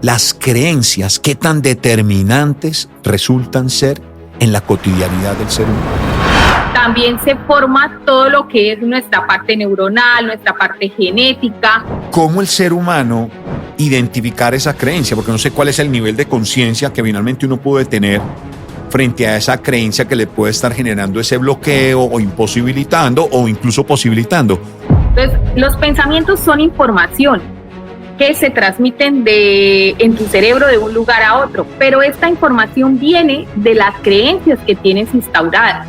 las creencias, qué tan determinantes resultan ser en la cotidianidad del ser humano. También se forma todo lo que es nuestra parte neuronal, nuestra parte genética. ¿Cómo el ser humano identificar esa creencia? Porque no sé cuál es el nivel de conciencia que finalmente uno puede tener frente a esa creencia que le puede estar generando ese bloqueo o imposibilitando o incluso posibilitando. Entonces, los pensamientos son información que se transmiten en tu cerebro de un lugar a otro, pero esta información viene de las creencias que tienes instauradas.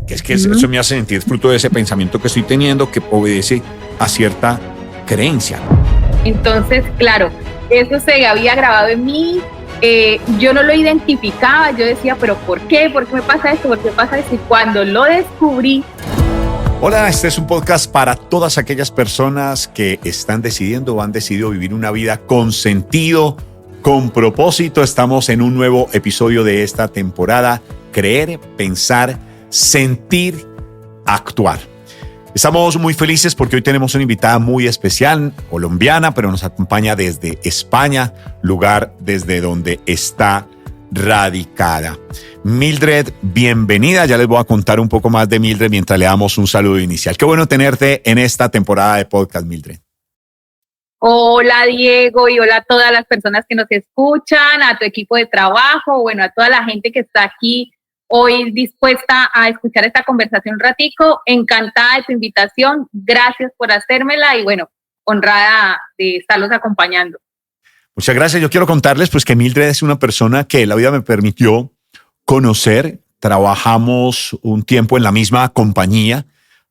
Es que eso me hace sentir fruto de ese pensamiento que estoy teniendo que obedece a cierta creencia. Entonces, claro, eso se había grabado en mí, yo no lo identificaba, yo decía, pero ¿por qué? ¿Por qué me pasa esto? ¿Por qué pasa esto? Y cuando lo descubrí... Hola, este es un podcast para todas aquellas personas que están decidiendo o han decidido vivir una vida con sentido, con propósito. Estamos en un nuevo episodio de esta temporada, Creer, Pensar, Sentir, Actuar. Estamos muy felices porque hoy tenemos una invitada muy especial, colombiana, pero nos acompaña desde España, lugar desde donde está radicada. Mildred, bienvenida. Ya les voy a contar un poco más de Mildred mientras le damos un saludo inicial. Qué bueno tenerte en esta temporada de podcast, Mildred. Hola, Diego, y hola a todas las personas que nos escuchan, a tu equipo de trabajo, bueno, a toda la gente que está aquí hoy dispuesta a escuchar esta conversación un ratico. Encantada de tu invitación, gracias por hacérmela y bueno, honrada de estarlos acompañando. Muchas gracias. Yo quiero contarles pues que Mildred es una persona que la vida me permitió conocer. Trabajamos un tiempo en la misma compañía,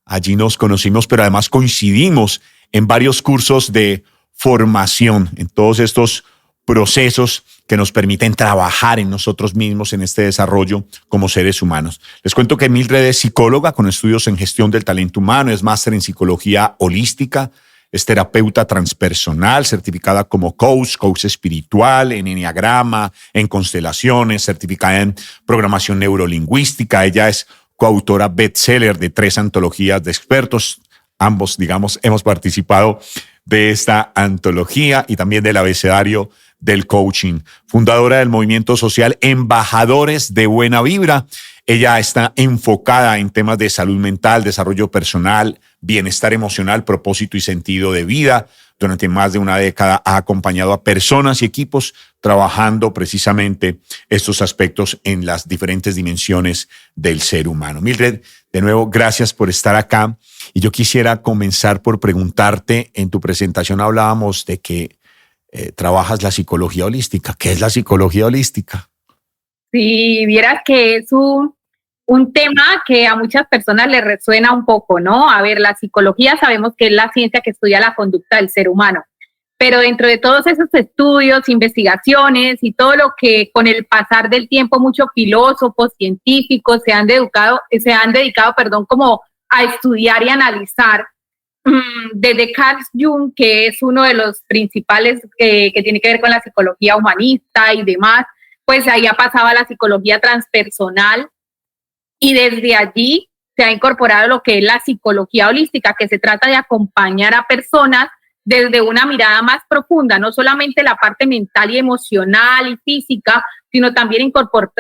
allí nos conocimos, pero además coincidimos en varios cursos de formación, en todos estos procesos que nos permiten trabajar en nosotros mismos, en este desarrollo como seres humanos. Les cuento que Mildred es psicóloga con estudios en gestión del talento humano, es máster en psicología holística, es terapeuta transpersonal, certificada como coach espiritual, en enneagrama, en constelaciones, certificada en programación neurolingüística. Ella es coautora bestseller de 3 antologías de expertos. Ambos, digamos, hemos participado de esta antología y también del abecedario del coaching. Fundadora del movimiento social Embajadores de Buena Vibra. Ella está enfocada en temas de salud mental, desarrollo personal, bienestar emocional, propósito y sentido de vida. Durante más de una década ha acompañado a personas y equipos trabajando precisamente estos aspectos en las diferentes dimensiones del ser humano. Mildred, de nuevo, gracias por estar acá. Y yo quisiera comenzar por preguntarte, en tu presentación hablábamos de que trabajas la psicología holística. ¿Qué es la psicología holística? Sí, vieras que es un tema que a muchas personas les resuena un poco, ¿no? A ver, la psicología sabemos que es la ciencia que estudia la conducta del ser humano, pero dentro de todos esos estudios, investigaciones y todo lo que con el pasar del tiempo muchos filósofos, científicos se han dedicado, como a estudiar y analizar, desde Carl Jung, que es uno de los principales que tiene que ver con la psicología humanista y demás, pues ahí ha pasado a la psicología transpersonal y desde allí se ha incorporado lo que es la psicología holística, que se trata de acompañar a personas desde una mirada más profunda, no solamente la parte mental y emocional y física, sino también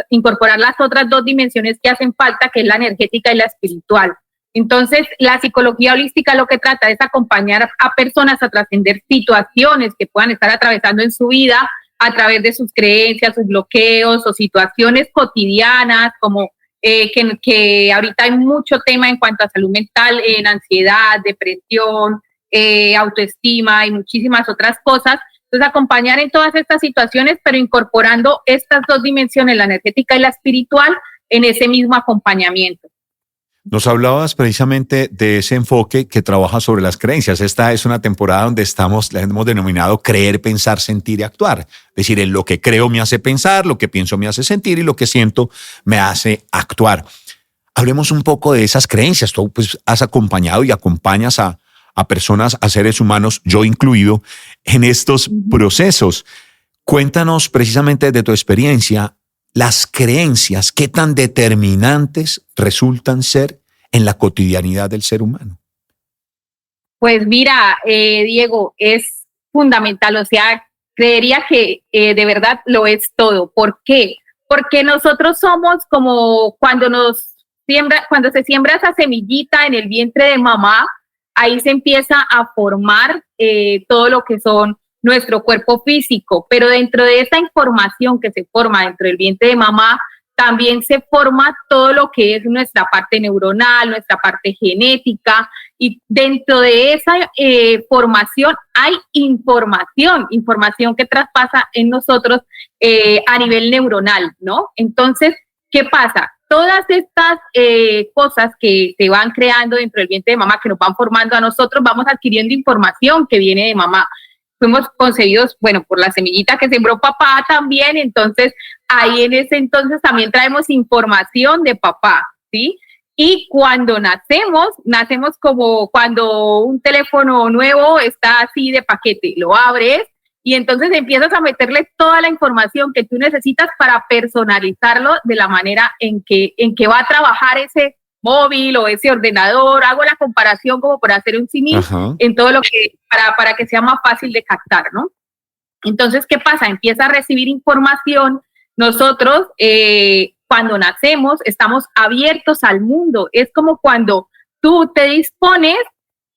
incorporar las otras 2 dimensiones que hacen falta, que es la energética y la espiritual. Entonces, la psicología holística lo que trata es acompañar a personas a trascender situaciones que puedan estar atravesando en su vida a través de sus creencias, sus bloqueos o situaciones cotidianas, como que ahorita hay mucho tema en cuanto a salud mental, en ansiedad, depresión, autoestima y muchísimas otras cosas. Entonces, acompañar en todas estas situaciones, pero incorporando estas 2 dimensiones, la energética y la espiritual, en ese mismo acompañamiento. Nos hablabas precisamente de ese enfoque que trabaja sobre las creencias. Esta es una temporada donde la hemos denominado creer, pensar, sentir y actuar. Es decir, en lo que creo me hace pensar, lo que pienso me hace sentir y lo que siento me hace actuar. Hablemos un poco de esas creencias. Tú pues, has acompañado y acompañas a personas, a seres humanos, yo incluido, en estos procesos. Cuéntanos precisamente de tu experiencia, las creencias, qué tan determinantes resultan ser en la cotidianidad del ser humano. Pues mira, Diego, es fundamental, o sea, creería que de verdad lo es todo. ¿Por qué? Porque nosotros somos como cuando se siembra esa semillita en el vientre de mamá, ahí se empieza a formar todo lo que son nuestro cuerpo físico, pero dentro de esa información que se forma dentro del vientre de mamá, también se forma todo lo que es nuestra parte neuronal, nuestra parte genética, y dentro de esa formación hay información que traspasa en nosotros a nivel neuronal, ¿no? Entonces, ¿qué pasa? Todas estas cosas que se van creando dentro del vientre de mamá, que nos van formando a nosotros, vamos adquiriendo información que viene de mamá. Fuimos concebidos, bueno, por la semillita que sembró papá también, entonces ahí en ese entonces también traemos información de papá, ¿sí? Y cuando nacemos como cuando un teléfono nuevo está así de paquete, lo abres y entonces empiezas a meterle toda la información que tú necesitas para personalizarlo de la manera en que va a trabajar ese móvil o ese ordenador. Hago la comparación como por hacer un símil en todo lo que, para que sea más fácil de captar, ¿no? Entonces, ¿qué pasa? Empieza a recibir información. Nosotros, cuando nacemos, estamos abiertos al mundo. Es como cuando tú te dispones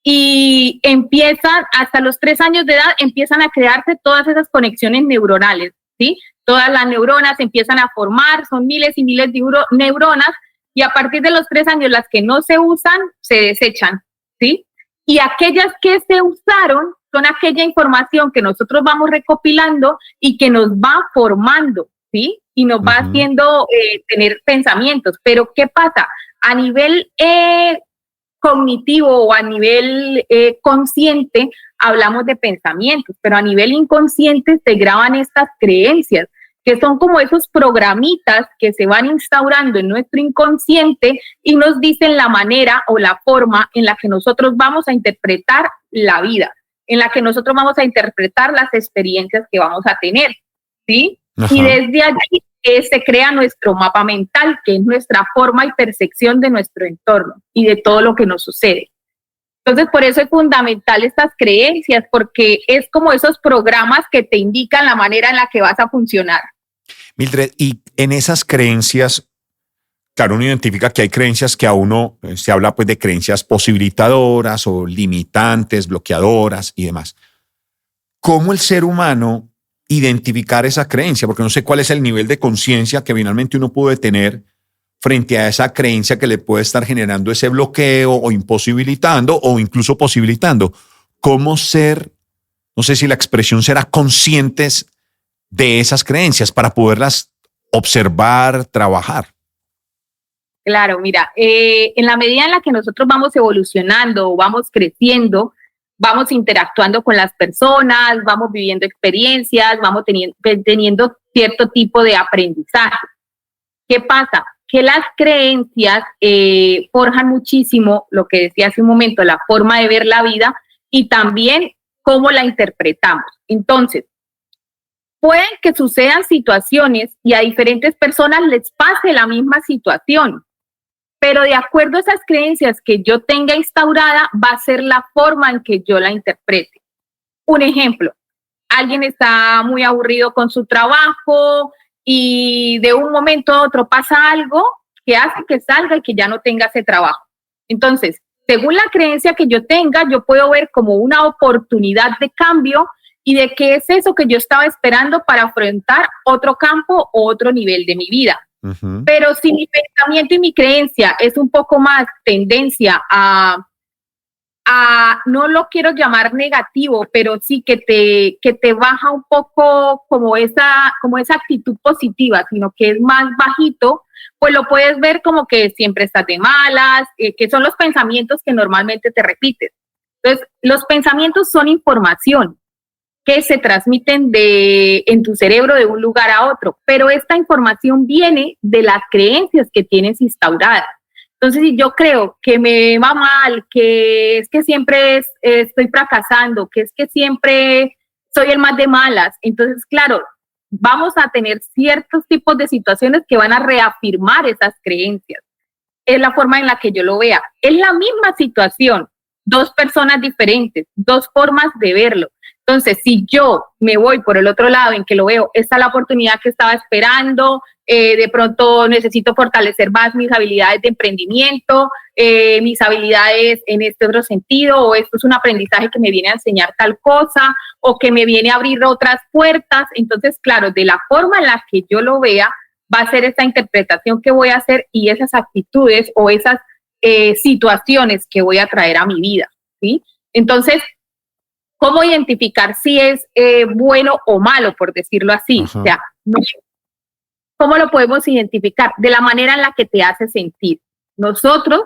y empiezan, hasta los 3 años de edad, empiezan a crearse todas esas conexiones neuronales, ¿sí? Todas las neuronas empiezan a formar, son miles y miles de neuronas, y a partir de los 3 años, las que no se usan, se desechan, ¿sí? Y aquellas que se usaron son aquella información que nosotros vamos recopilando y que nos va formando, ¿sí? Y nos va haciendo tener pensamientos. Pero, ¿qué pasa? A nivel cognitivo o a nivel consciente, hablamos de pensamientos, pero a nivel inconsciente se graban estas creencias, que son como esos programitas que se van instaurando en nuestro inconsciente y nos dicen la manera o la forma en la que nosotros vamos a interpretar la vida, en la que nosotros vamos a interpretar las experiencias que vamos a tener, ¿sí? Ajá. Y desde allí se crea nuestro mapa mental, que es nuestra forma y percepción de nuestro entorno y de todo lo que nos sucede. Entonces, por eso es fundamental estas creencias, porque es como esos programas que te indican la manera en la que vas a funcionar. Mildred, y en esas creencias, claro, uno identifica que hay creencias que a uno se habla pues de creencias posibilitadoras o limitantes, bloqueadoras y demás. ¿Cómo el ser humano identificar esa creencia? Porque no sé cuál es el nivel de conciencia que finalmente uno puede tener frente a esa creencia que le puede estar generando ese bloqueo o imposibilitando o incluso posibilitando. ¿Cómo ser, no sé si la expresión será conscientes de esas creencias para poderlas observar, trabajar? Claro, mira, en la medida en la que nosotros vamos evolucionando, vamos creciendo, vamos interactuando con las personas, vamos viviendo experiencias, vamos teniendo cierto tipo de aprendizaje. ¿Qué pasa? Que las creencias forjan muchísimo, lo que decía hace un momento, la forma de ver la vida y también cómo la interpretamos. Entonces, pueden que sucedan situaciones y a diferentes personas les pase la misma situación, pero de acuerdo a esas creencias que yo tenga instaurada, va a ser la forma en que yo la interprete. Un ejemplo, alguien está muy aburrido con su trabajo y de un momento a otro pasa algo que hace que salga y que ya no tenga ese trabajo. Entonces, según la creencia que yo tenga, yo puedo ver como una oportunidad de cambio y de qué es eso que yo estaba esperando para afrontar otro campo o otro nivel de mi vida. Uh-huh. Pero si mi pensamiento y mi creencia es un poco más tendencia a no lo quiero llamar negativo, pero sí que te baja un poco como esa actitud positiva, sino que es más bajito, pues lo puedes ver como que siempre estás de malas, que son los pensamientos que normalmente te repites. Entonces, los pensamientos son información que se transmiten en tu cerebro de un lugar a otro, pero esta información viene de las creencias que tienes instauradas. Entonces, si yo creo que me va mal, que es que siempre estoy fracasando, que es que siempre soy el más de malas, entonces, claro, vamos a tener ciertos tipos de situaciones que van a reafirmar esas creencias. Es la forma en la que yo lo vea. Es la misma situación, 2 personas diferentes, 2 formas de verlo. Entonces, si yo me voy por el otro lado en que lo veo, esta es la oportunidad que estaba esperando, de pronto necesito fortalecer más mis habilidades de emprendimiento, mis habilidades en este otro sentido, o esto es un aprendizaje que me viene a enseñar tal cosa, o que me viene a abrir otras puertas. Entonces, claro, de la forma en la que yo lo vea, va a ser esa interpretación que voy a hacer y esas actitudes o esas situaciones que voy a traer a mi vida, ¿sí? Entonces, ¿cómo identificar si es bueno o malo, por decirlo así? Ajá. O sea, ¿cómo lo podemos identificar? De la manera en la que te hace sentir. Nosotros,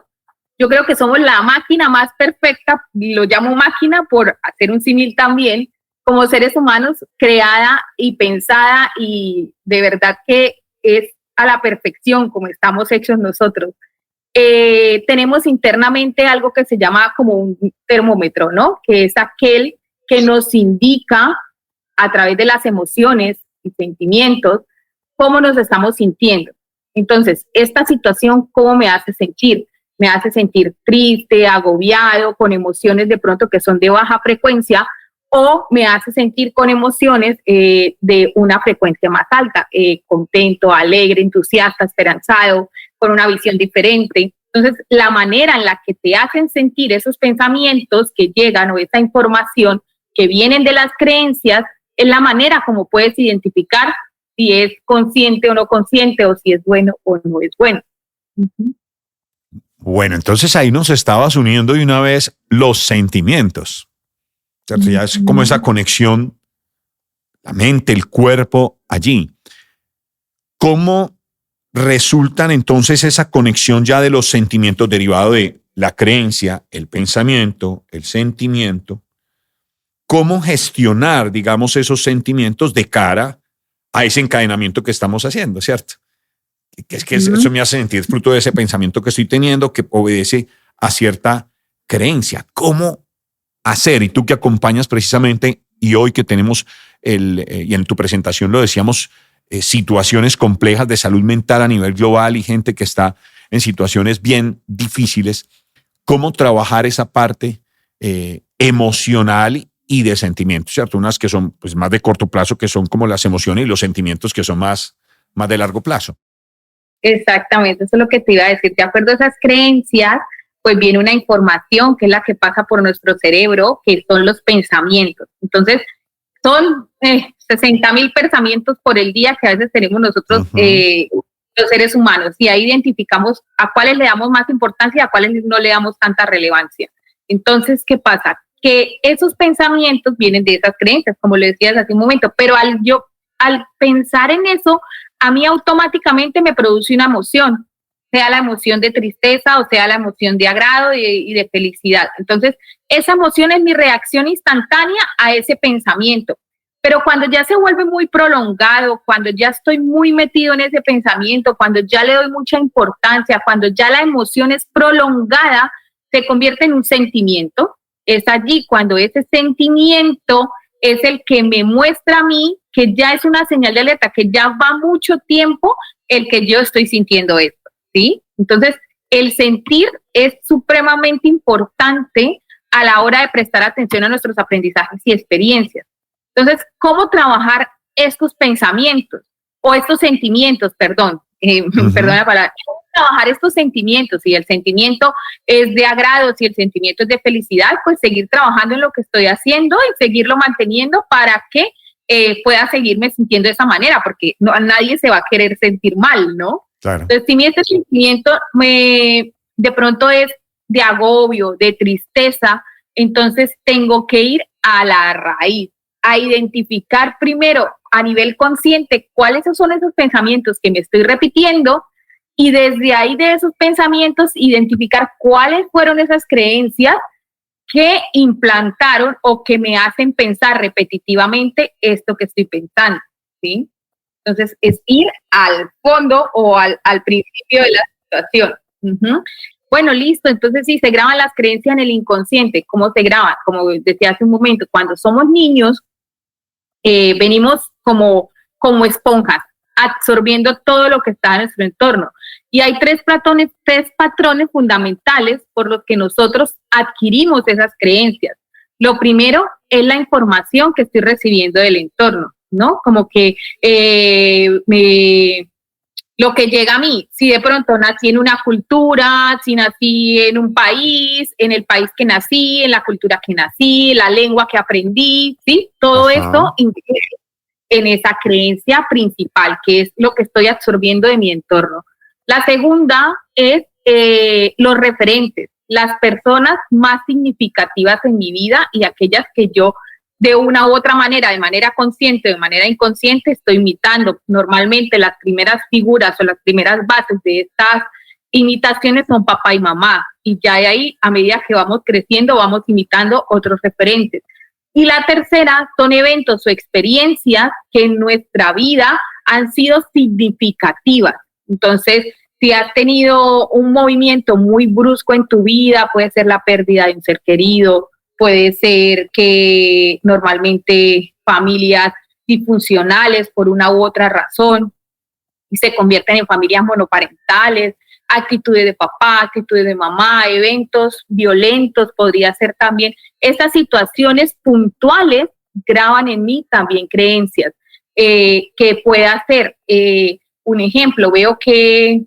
yo creo que somos la máquina más perfecta, y lo llamo máquina por hacer un símil también, como seres humanos, creada y pensada, y de verdad que es a la perfección como estamos hechos nosotros. Tenemos internamente algo que se llama como un termómetro, ¿no? Que es aquel que nos indica a través de las emociones y sentimientos cómo nos estamos sintiendo. Entonces, esta situación, ¿cómo me hace sentir? Me hace sentir triste, agobiado, con emociones de pronto que son de baja frecuencia, o me hace sentir con emociones de una frecuencia más alta, contento, alegre, entusiasta, esperanzado, con una visión diferente. Entonces, la manera en la que te hacen sentir esos pensamientos que llegan o esa información que vienen de las creencias es la manera como puedes identificar si es consciente o no consciente, o si es bueno o no es bueno. Uh-huh. Bueno, entonces ahí nos estabas uniendo de una vez los sentimientos, ¿cierto? Ya es como esa conexión, la mente, el cuerpo allí. ¿Cómo resultan entonces esa conexión ya de los sentimientos derivado de la creencia, el pensamiento, el sentimiento? ¿Cómo gestionar, digamos, esos sentimientos de cara a ese encadenamiento que estamos haciendo, ¿cierto? Que es que eso me hace sentir fruto de ese pensamiento que estoy teniendo que obedece a cierta creencia. ¿Cómo hacer? Y tú que acompañas precisamente, y hoy que tenemos, y en tu presentación lo decíamos, situaciones complejas de salud mental a nivel global y gente que está en situaciones bien difíciles, ¿cómo trabajar esa parte emocional y de sentimientos, ¿cierto? Unas que son pues, más de corto plazo, que son como las emociones, y los sentimientos que son más de largo plazo. Exactamente, eso es lo que te iba a decir. De acuerdo a esas creencias, pues viene una información que es la que pasa por nuestro cerebro, que son los pensamientos. Entonces, son 60,000 pensamientos por el día que a veces tenemos nosotros, los seres humanos, y ahí identificamos a cuáles le damos más importancia y a cuáles no le damos tanta relevancia. Entonces, ¿qué pasa? Que esos pensamientos vienen de esas creencias, como le decías hace un momento, pero al pensar en eso, a mí automáticamente me produce una emoción, sea la emoción de tristeza o sea la emoción de agrado y de felicidad. Entonces, esa emoción es mi reacción instantánea a ese pensamiento. Pero cuando ya se vuelve muy prolongado, cuando ya estoy muy metido en ese pensamiento, cuando ya le doy mucha importancia, cuando ya la emoción es prolongada, se convierte en un sentimiento. Es allí cuando ese sentimiento es el que me muestra a mí que ya es una señal de alerta, que ya va mucho tiempo el que yo estoy sintiendo esto, ¿sí? Entonces, el sentir es supremamente importante a la hora de prestar atención a nuestros aprendizajes y experiencias. Entonces, ¿cómo trabajar estos pensamientos o estos sentimientos, perdón la palabra? ¿Cómo trabajar estos sentimientos? Si el sentimiento es de agrado, si el sentimiento es de felicidad, pues seguir trabajando en lo que estoy haciendo y seguirlo manteniendo para que pueda seguirme sintiendo de esa manera, porque no, a nadie se va a querer sentir mal, ¿no? Claro. Entonces, si este sentimiento de pronto es de agobio, de tristeza, entonces tengo que ir a la raíz, a identificar primero a nivel consciente cuáles son esos pensamientos que me estoy repitiendo, y desde ahí de esos pensamientos identificar cuáles fueron esas creencias que implantaron o que me hacen pensar repetitivamente esto que estoy pensando, ¿sí? Entonces, es ir al fondo o al principio de la situación. Bueno, listo, entonces sí, se graban las creencias en el inconsciente. ¿Cómo se graban? Como decía hace un momento, cuando somos niños, venimos como esponjas, absorbiendo todo lo que está en nuestro entorno. Y hay tres patrones fundamentales por los que nosotros adquirimos esas creencias. Lo primero es la información que estoy recibiendo del entorno, ¿no? Como que lo que llega a mí, si de pronto nací en una cultura, si nací en un país, en el país que nací, en la cultura que nací, la lengua que aprendí, ¿sí? Todo eso en esa creencia principal, que es lo que estoy absorbiendo de mi entorno. La segunda es los referentes, las personas más significativas en mi vida y aquellas que yo de una u otra manera, de manera consciente, de manera inconsciente, estoy imitando. Normalmente las primeras figuras o las primeras bases de estas imitaciones son papá y mamá, y ya de ahí, a medida que vamos creciendo, vamos imitando otros referentes. Y la tercera son eventos o experiencias que en nuestra vida han sido significativas. Entonces, si has tenido un movimiento muy brusco en tu vida, puede ser la pérdida de un ser querido, puede ser que normalmente familias disfuncionales por una u otra razón se convierten en familias monoparentales, actitudes de papá, actitudes de mamá, eventos violentos, podría ser también. Estas situaciones puntuales graban en mí también creencias, que pueda ser un ejemplo. Veo que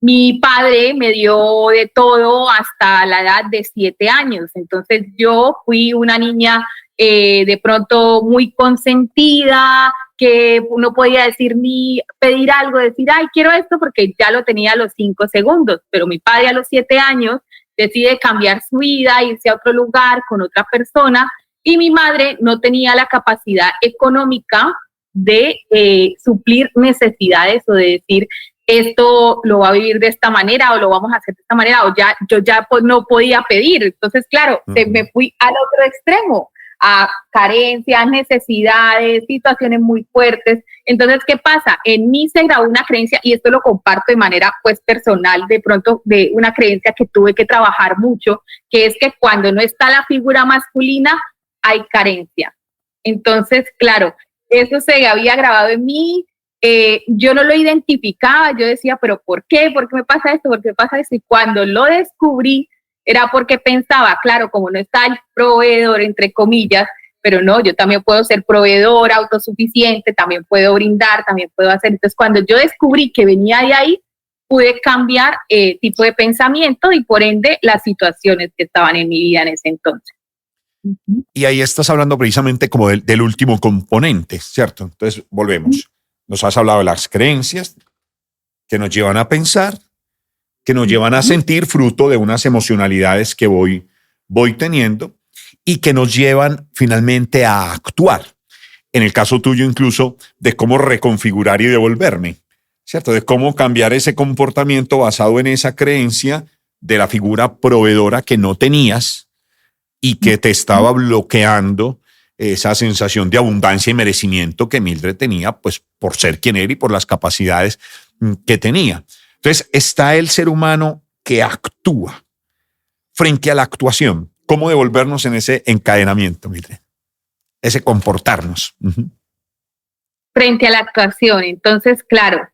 mi padre me dio de todo hasta la edad de 7 años, entonces yo fui una niña de pronto muy consentida, que no podía decir ni pedir algo, decir, ay, quiero esto, porque ya lo tenía a los 5 segundos, pero mi padre a los 7 años decide cambiar su vida, irse a otro lugar con otra persona, y mi madre no tenía la capacidad económica de suplir necesidades o de decir, esto lo va a vivir de esta manera o lo vamos a hacer de esta manera, o ya yo ya pues, no podía pedir. Entonces, claro, me fui al otro extremo, a carencias, necesidades, situaciones muy fuertes. Entonces, ¿qué pasa? En mí se grabó una creencia, y esto lo comparto de manera pues personal, de pronto de una creencia que tuve que trabajar mucho, que es que cuando no está la figura masculina, hay carencia. Entonces, claro, eso se había grabado en mí. Yo no lo identificaba, yo decía, pero ¿por qué? ¿Por qué me pasa esto? ¿Por qué me pasa esto? Y cuando lo descubrí, era porque pensaba, claro, como no está el proveedor, entre comillas, pero no, yo también puedo ser proveedor, autosuficiente, también puedo brindar, también puedo hacer. Entonces, cuando yo descubrí que venía de ahí, pude cambiar tipo de pensamiento y por ende las situaciones que estaban en mi vida en ese entonces. Y ahí estás hablando precisamente como del último componente, ¿cierto? Entonces, volvemos. Nos has hablado de las creencias que nos llevan a pensar, que nos llevan a sentir fruto de unas emocionalidades que voy teniendo y que nos llevan finalmente a actuar. En el caso tuyo incluso de cómo reconfigurar y devolverme, ¿cierto? De cómo cambiar ese comportamiento basado en esa creencia de la figura proveedora que no tenías y que te estaba bloqueando esa sensación de abundancia y merecimiento que Mildred tenía, pues por ser quien era y por las capacidades que tenía. Entonces, está el ser humano que actúa frente a la actuación. ¿Cómo devolvernos en ese encadenamiento, Mildred? Ese comportarnos. Frente a la actuación. Entonces, claro,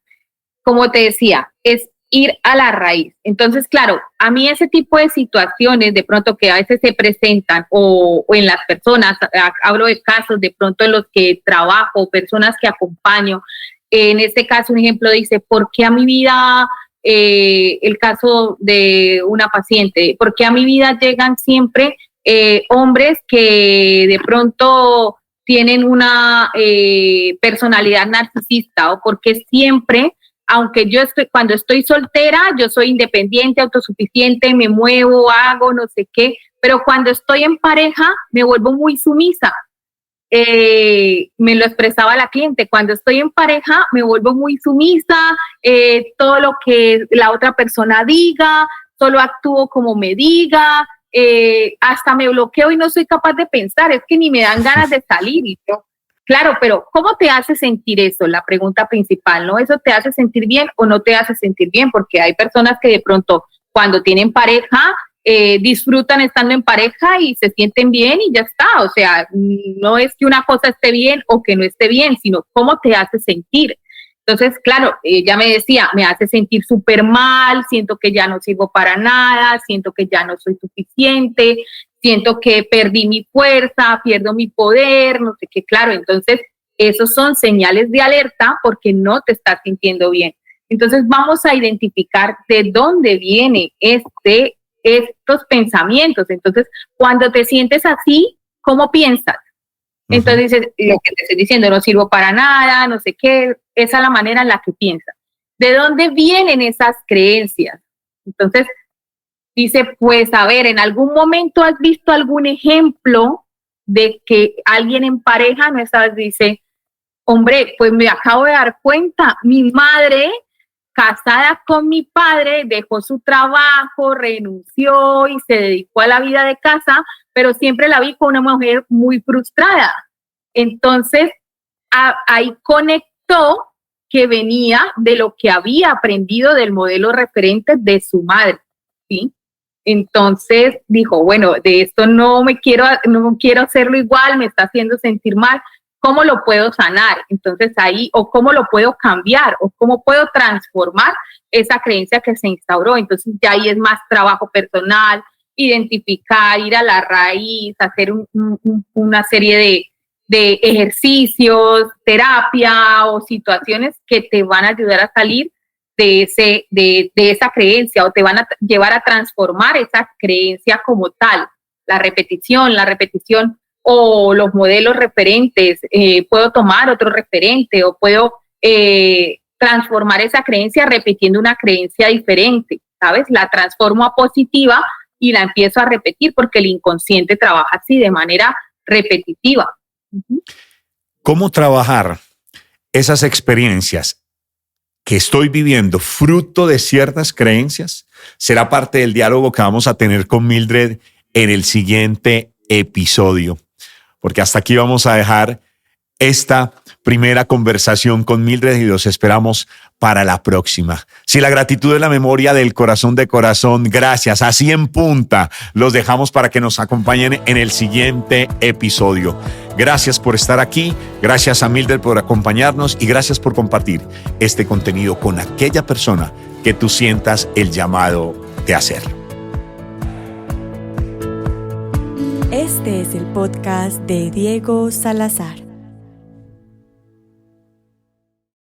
como te decía, es ir a la raíz. Entonces, claro, a mí ese tipo de situaciones de pronto que a veces se presentan o en las personas, hablo de casos de pronto en los que trabajo, personas que acompaño. En este caso, un ejemplo dice, ¿por qué a mi vida, el caso de una paciente, por qué a mi vida llegan siempre hombres que de pronto tienen una personalidad narcisista, o por qué siempre, aunque cuando estoy soltera, yo soy independiente, autosuficiente, me muevo, hago no sé qué, pero cuando estoy en pareja me vuelvo muy sumisa? Me lo expresaba la cliente, cuando estoy en pareja me vuelvo muy sumisa, todo lo que la otra persona diga, solo actúo como me diga, hasta me bloqueo y no soy capaz de pensar, es que ni me dan ganas de salir. Y yo, claro, pero ¿cómo te hace sentir eso? La pregunta principal, ¿no? ¿Eso te hace sentir bien o no te hace sentir bien? Porque hay personas que de pronto cuando tienen pareja disfrutan estando en pareja y se sienten bien y ya está. O sea, no es que una cosa esté bien o que no esté bien, sino cómo te hace sentir. Entonces, claro, ella me decía, me hace sentir súper mal, siento que ya no sirvo para nada, siento que ya no soy suficiente, siento que perdí mi fuerza, pierdo mi poder, no sé qué, claro, entonces esos son señales de alerta porque no te estás sintiendo bien. Entonces vamos a identificar de dónde viene estos pensamientos. Entonces, cuando te sientes así, ¿cómo piensas? Entonces dices, lo que te estoy diciendo, no sirvo para nada, no sé qué, esa es la manera en la que piensas. ¿De dónde vienen esas creencias? Entonces, dice, pues a ver, ¿en algún momento has visto algún ejemplo de que alguien en pareja, no sabes, dice, hombre, pues me acabo de dar cuenta, mi madre, casada con mi padre, dejó su trabajo, renunció y se dedicó a la vida de casa, pero siempre la vi con una mujer muy frustrada. Entonces, ahí conectó que venía de lo que había aprendido del modelo referente de su madre, ¿sí? Entonces dijo, bueno, de esto no quiero hacerlo igual, me está haciendo sentir mal. ¿Cómo lo puedo sanar? Entonces ahí, o cómo lo puedo cambiar, o cómo puedo transformar esa creencia que se instauró. Entonces ya ahí es más trabajo personal, identificar, ir a la raíz, hacer una serie de ejercicios, terapia o situaciones que te van a ayudar a salir de esa creencia o te van a llevar a transformar esa creencia como tal. La repetición o los modelos referentes, puedo tomar otro referente o puedo transformar esa creencia repitiendo una creencia diferente, ¿sabes? La transformo a positiva y la empiezo a repetir porque el inconsciente trabaja así de manera repetitiva. ¿Cómo trabajar esas experiencias que estoy viviendo fruto de ciertas creencias? Será parte del diálogo que vamos a tener con Mildred en el siguiente episodio, porque hasta aquí vamos a dejar esta primera conversación con Mildred y los esperamos para la próxima. Si la gratitud es la memoria del corazón de corazón, gracias. Así en punta, los dejamos para que nos acompañen en el siguiente episodio. Gracias por estar aquí, gracias a Mildred por acompañarnos y gracias por compartir este contenido con aquella persona que tú sientas el llamado de hacerlo. Este es el podcast de Diego Salazar.